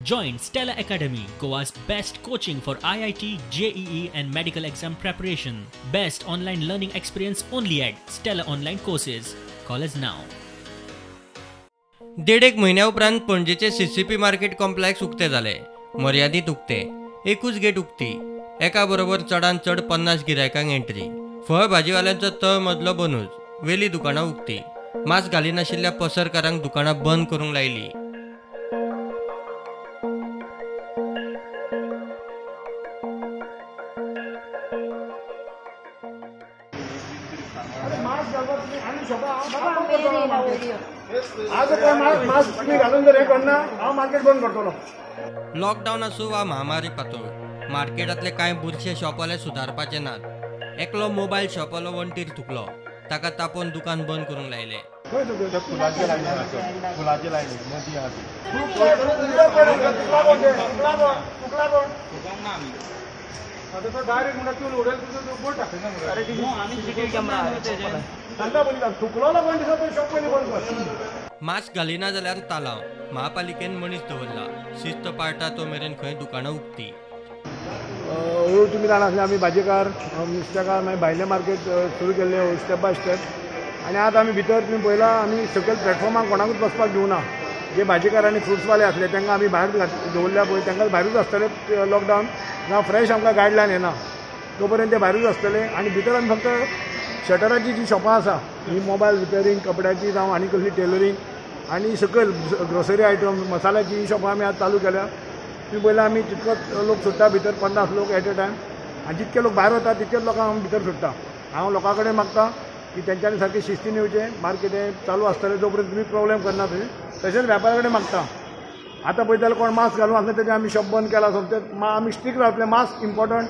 Join Stella Academy, Goa's best coaching for IIT, JEE and medical exam preparation. Best online learning experience only at Stella Online Courses. Call us now. देड एक महिन्या उपरांत पणजेचे CCP market complex उक्ते जाले. मर्यादित उक्ते, एकूच gate उक्ती. एका बरोबर चडांत चड 50 गिरायकांक एंट्री. फळ भाजीवाल्यांचो तळ मजलो बनूच. वेली दुकानां उक्ती. मास्क घालिनाशिल्ल्या पसरकारांक दुकानां बंद करूंक लायली. लॉकडाऊन असो वा महामारी पातळ मार्केटातले कांय बुरशे शॉपवाले सुधारपाचे नात. एकलो मोबाईल शॉपवालो वंटीर थुकलो. ताका तापोवन दुकान बंद करूंक लायले. मास्क घालिना जाल्यार तालाव. महापालिकेन मनीस दवरला. शिस्त पाळटा तो मेरेन खंय दुकानां उक्ती. तुम्ही जाणा आमी भाजीकार नुस्तेकार मागीर भायले मार्केट सुरू केल्ले स्टेप बाय स्टेप. आनी आतां आमी भितर तुमी पळयला आमी सकयल प्लॅटफॉर्माक कोणाकूच बसपाक दिवना. जे भाजीकार आनी फ्रुट्सवाले आसले तांकां आमी भायर दवरल्या पळय तांकां भायरूच आसतले लॉकडावन जावं फ्रेश आमकां गायडलायन येना तो पर्यंत ते भायरूच आसतले. आनी भितर आमी फक्त शटराची जी शॉपां आसा ही मोबायल रिपेरींग कपड्याची जावं आनी कसली टेलरींग आनी सकयल ग्रोसरी आयटम मसाल्याची ही शॉपां आमी आज चालू केल्या. तुम्ही पळयला आमी जितकोच लोक सोडटा भितर 50 लोक एट अ टायम आनी जितके लोक भायर वता तितकेच लोकांक आमी भितर सोडटा. हांव लोकां कडेन मागता की तेंच्यांनी सारकें शिस्तीन येवचें. मार्केट चालू आसतलें जो पर्यंत तुमी प्रॉब्लेम करना थंय. तशेंच व्यापाऱ्या कडेन मागता. आतां पळयताले कोण मास्क घालून आसले तेजे आमी शॉप बंद केला. सोमतें आमी स्ट्रिक्ट रावतले. Mask important.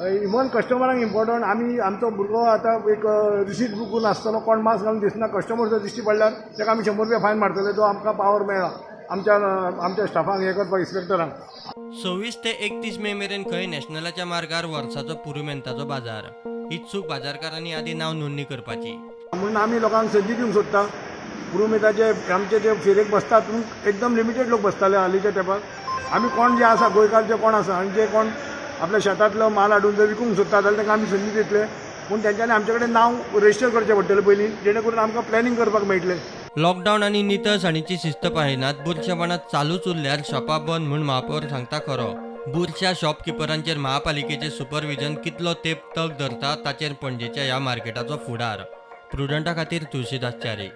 इवन कस्टमरांक इम्पॉर्टंट. आमी आमचो भुरगो आतां एक रिसीट बूक करून आसतलो कोण मास्क घालून दिसना कस्टमर जर दिश्टी पडल्यार ताका आमी 100 रुपया फायन मारतले. जो आमकां पावर मेळ्ळा आमच्या स्टाफांक हे करपाक इन्स्पेक्टरांक. 26 ते 31 मे मेरेन खंय नॅशनलाच्या मार्गार वर्साचो पुरुमेंताचो बाजार. इत्सूक बाजारकारांनी आदी नांव नोंदणी करपाची. म्हणून आमी लोकांक संदी दिवंक सोदता. पुरुमेंताचे आमचे जे फेरेक बसतात एकदम लिमिटेड लोक बसताले हालींच्या तेंपार. आमी कोण जे आसा गोंयकार जे कोण आसा आनी जे कोण आपल्या शेतांतलो माल हाडून जर विकूंक सोदता जाल्यार तांकां आमी संदी दितले. पूण तेंच्यांनी आमचे कडेन नांव रजिस्टर करचें पडटलें पयलीं जेणे करून आमकां प्लॅनिंग करपाक मेळटलें. लॉकडाऊन आनी नितळसाणीची शिस्त पाळिनात बुरशेपणांत चालूच उरल्यार शॉपां बंद म्हूण महापौर सांगता खरो. बुरश्या शॉपकिपरांचेर महापालिकेचे सुपरविजन कितलो तेंप तग धरता ताचेर पणजेच्या ह्या मार्केटाचो फुडार. प्रुडंटा खातीर तुळशीदास च्यारी.